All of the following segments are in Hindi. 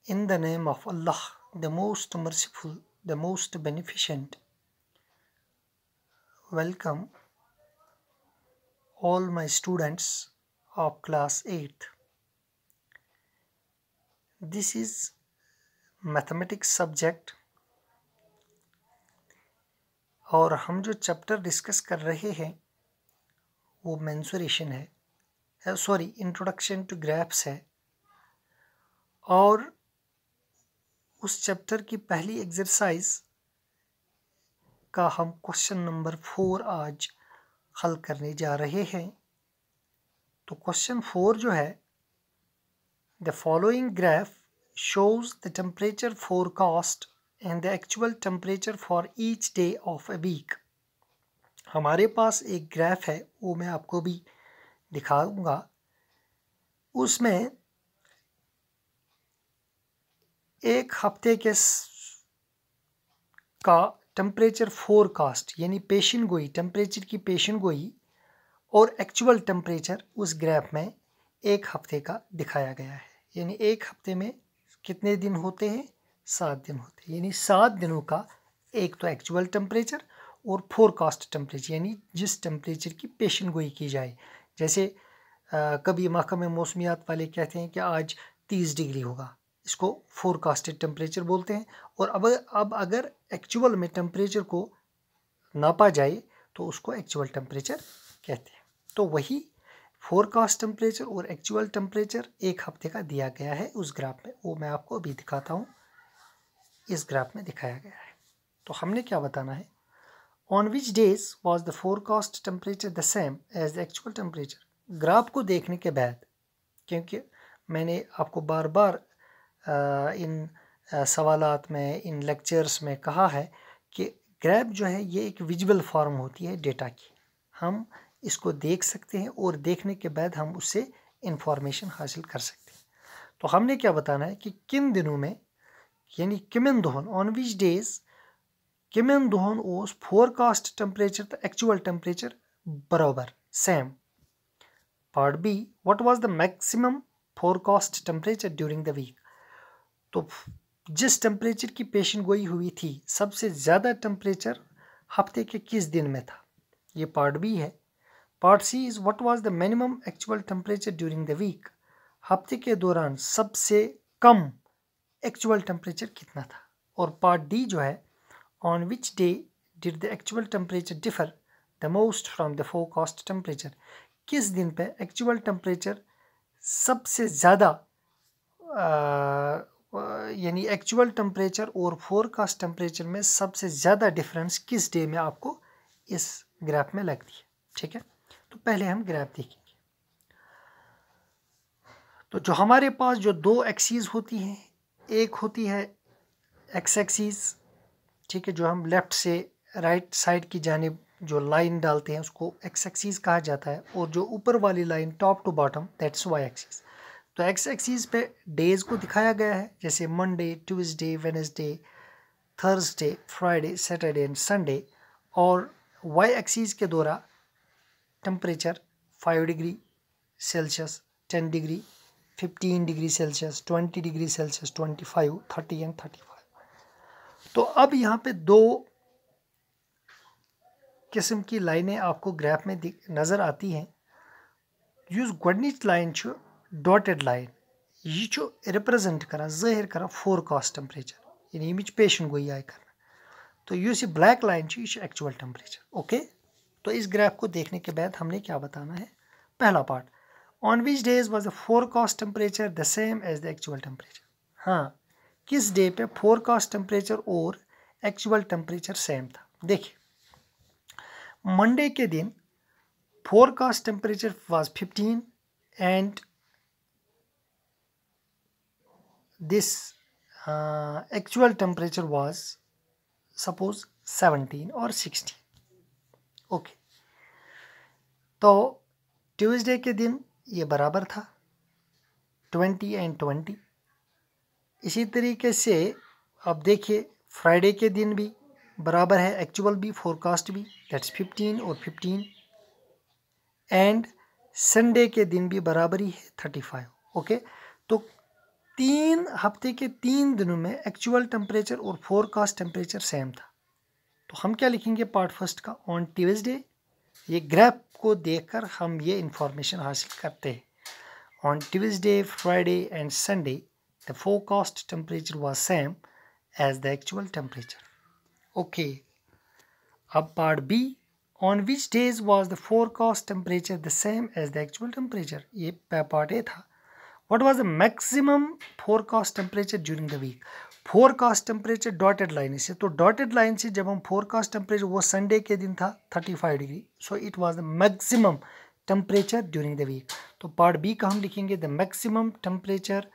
In the name of Allah, the most merciful, the most beneficent, welcome all my students of class 8th. This is mathematics subject और हम जो चैप्टर डिस्कस कर रहे हैं वो मेंसुरेशन है, इंट्रोडक्शन टू ग्राफ्स है। और उस चैप्टर की पहली एक्सरसाइज का हम क्वेश्चन नंबर 4 आज हल करने जा रहे हैं। तो क्वेश्चन 4 जो है, the following graph shows the temperature forecast and the actual temperature for each day of a week. हमारे पास एक ग्राफ है, वो मैं आपको भी दिखाऊंगा। उसमें एक हफ्ते के का टेम्परेचर फोरकास्ट यानी पेशन गोई, टेम्परेचर की पेशन गोई और एक्चुअल टेम्परेचर उस ग्राफ में एक हफ्ते का दिखाया गया है। यानी एक हफ्ते में कितने दिन होते हैं? 7 दिन होते हैं। यानी 7 दिनों का एक तो एक्चुअल टेम्परेचर और फोरकास्ट टेम्परेचर यानी जिस टेम्परेचर की पेशन गोई की जाए। जैसे कभी महकमे मौसमियात वाले कहते हैं कि आज 30 डिग्री होगा, इसको फोरकास्टेड टेम्परेचर बोलते हैं। और अब अगर एक्चुअल में टेम्परेचर को नापा जाए तो उसको एक्चुअल टेम्परेचर कहते हैं। तो वही फोरकास्ट टेम्परेचर और एक्चुअल टेम्परेचर एक हफ्ते का दिया गया है उस ग्राफ में। वो मैं आपको अभी दिखाता हूँ, इस ग्राफ में दिखाया गया है। तो हमने क्या बताना है? On which days was the forecast temperature the same as the actual temperature. Graph को देखने के बाद, क्योंकि मैंने आपको बार बार इन सवालात में, इन लेक्चर्स में कहा है कि ग्राफ जो है ये एक विजुअल फॉर्म होती है डेटा की। हम इसको देख सकते हैं और देखने के बाद हम उससे इंफॉर्मेशन हासिल कर सकते हैं। तो हमने क्या बताना है कि किन दिनों में, यानी किमन दोहन, ऑन विच डेज किमन दोहन ओस फोरकास्ट टेम्परेचर तो एक्चुअल टेम्परेचर बराबर same. Part B, what was the maximum forecast temperature during the week. तो जिस टेम्परेचर की पेशन गोई हुई थी, सबसे ज़्यादा टेम्परेचर हफ्ते के किस दिन में था, ये पार्ट बी है। Part C is what was the minimum actual temperature during the week. हफ्ते के दौरान सबसे कम एक्चुअल टेम्परेचर कितना था। और पार्ट डी जो है, on which day did the actual temperature differ the most from the forecast temperature. किस दिन पे एक्चुअल टेम्परेचर सबसे ज़्यादा यानी एक्चुअल टेम्परेचर और फोरकास्ट टेम्परेचर में सबसे ज़्यादा डिफरेंस किस डे में आपको इस ग्राफ में लगती है। ठीक है, तो पहले हम ग्राफ देखेंगे। तो जो हमारे पास जो दो एक्सीज होती हैं, एक होती है एक्स एक्सीज, ठीक है, जो हम लेफ्ट से राइट साइड की जानिब जो लाइन डालते हैं उसको एक्स एक्सीज कहा जाता है। और जो ऊपर वाली line top to bottom, that's Y axis. तो एक्स एक्सीज पे डेज को दिखाया गया है, जैसे Monday, Tuesday, Wednesday, Thursday, Friday, Saturday and Sunday. और वाई एक्सीज के द्वारा temperature 5 degree Celsius, 10 degree, 15 degree Celsius, 20 degree Celsius, 25, 30 and 35। तो अब यहाँ पे दो किस्म की लाइनें आपको ग्राफ में नज़र आती हैं। युस गोडनिच लाइन छु डॉटेड लाइन, ये रिप्रेजेंट करा, ज़ाहिर करा फोरकास्ट टेम्परेचर, यानी ये पेशन गोई आय करना। तो युस ये ब्लैक लाइन ये एक्चुअल टेम्परेचर। ओके, तो इस ग्राफ को देखने के बाद हमने क्या बताना है? पहला part, on which days was the forecast temperature the same as the actual temperature. हाँ, किस डे पे फोरकास्ट टेम्परेचर और एक्चुअल टेम्परेचर सेम था। देखिए, मंडे के दिन forecast temperature was 15 and this actual temperature was suppose 17 or 16. Okay, तो ट्यूसडे के दिन ये बराबर था 20 and 20। इसी तरीके से अब देखिए फ्राइडे के दिन भी बराबर है, एक्चुअल भी फोरकास्ट भी, दैट्स 15 और 15। एंड संडे के दिन भी बराबरी है 35। ओके, तो 3 हफ्ते के 3 दिनों में एक्चुअल टेम्परेचर और फोरकास्ट टेम्परेचर सेम था। तो हम क्या लिखेंगे पार्ट फर्स्ट का, ऑन ट्यूसडे, ये ग्राफ को देखकर हम ये इंफॉर्मेशन हासिल करते हैं। On Tuesday, Friday and Sunday the forecast temperature was same as the actual temperature. Okay, अब part B, on which days was the forecast temperature the same as the actual temperature, ये पार्ट ए था। What was the maximum forecast temperature during the week? Forecast temperature dotted line से, तो डॉटेड लाइन से जब हम फोरकास्ट टेम्परेचर, वो संडे के दिन था 35 degree, so it was the maximum temperature during the week. तो पार्ट बी का हम लिखेंगे the maximum temperature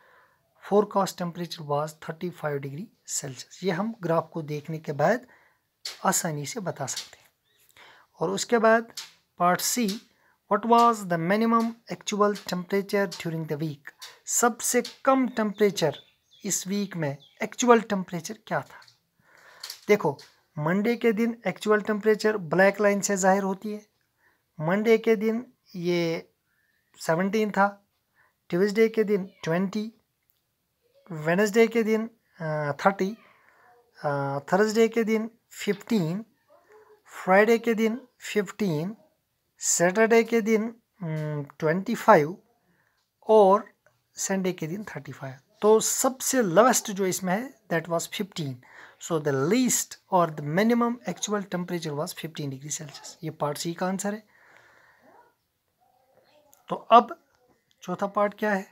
forecast temperature was 35 degree Celsius. ये हम ग्राफ को देखने के बाद आसानी से बता सकते हैं। और उसके बाद part C, What was the minimum actual temperature during the week? सबसे कम टेम्परेचर इस वीक में एक्चुअल टेम्परेचर क्या था? देखो, मंडे के दिन एक्चुअल टेम्परेचर ब्लैक लाइन से जाहिर होती है। मंडे के दिन ये 17 था, ट्यूसडे के दिन 20, वेडनेसडे के दिन 30, थर्सडे के दिन 15, फ्राइडे के दिन 15, सैटरडे के दिन 25 और संडे के दिन 35। तो सबसे लोवेस्ट जो इसमें है that was 15। So the least और the minimum actual temperature was 15 degree Celsius. ये पार्ट सी का आंसर है। तो अब चौथा पार्ट क्या है,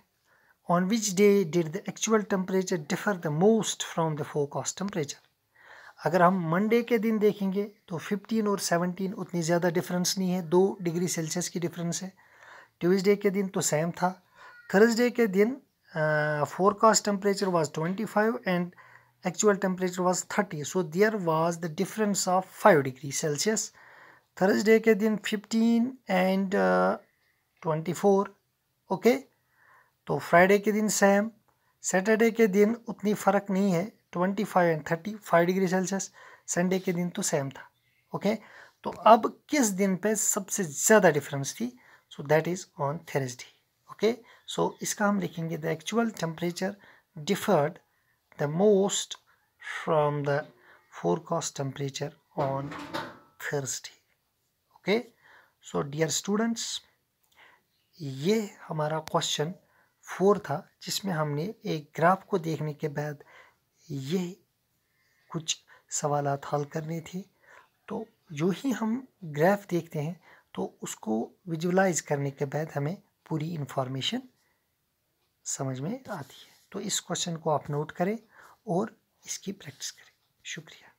on which day did the actual temperature differ the most from the forecast temperature. अगर हम मंडे के दिन देखेंगे तो 15 और 17 उतनी ज़्यादा डिफरेंस नहीं है, 2 डिग्री सेल्सियस की डिफरेंस है। ट्यूसडे के दिन तो सेम था। थर्सडे के दिन forecast temperature was 25 and actual temperature was 30, so there was the difference of 5 degree Celsius. Thursday के दिन 15 एंड 24, ओके। तो फ्राइडे के दिन सेम, सैटरडे के दिन उतनी फ़र्क नहीं है, 25 एंड 35 डिग्री सेल्सियस। संडे के दिन तो सेम था, ओके। तो अब किस दिन पे सबसे ज़्यादा डिफरेंस थी, so that is on Thursday, okay. So इसका हम लिखेंगे the actual temperature differed the most from the forecast temperature on Thursday, okay. So dear students, ये हमारा क्वेश्चन 4 था, जिसमें हमने एक ग्राफ को देखने के बाद ये कुछ सवालात हल करने थे। तो जो ही हम ग्राफ देखते हैं तो उसको विजुलाइज करने के बाद हमें पूरी इंफॉर्मेशन समझ में आती है। तो इस क्वेश्चन को आप नोट करें और इसकी प्रैक्टिस करें। शुक्रिया।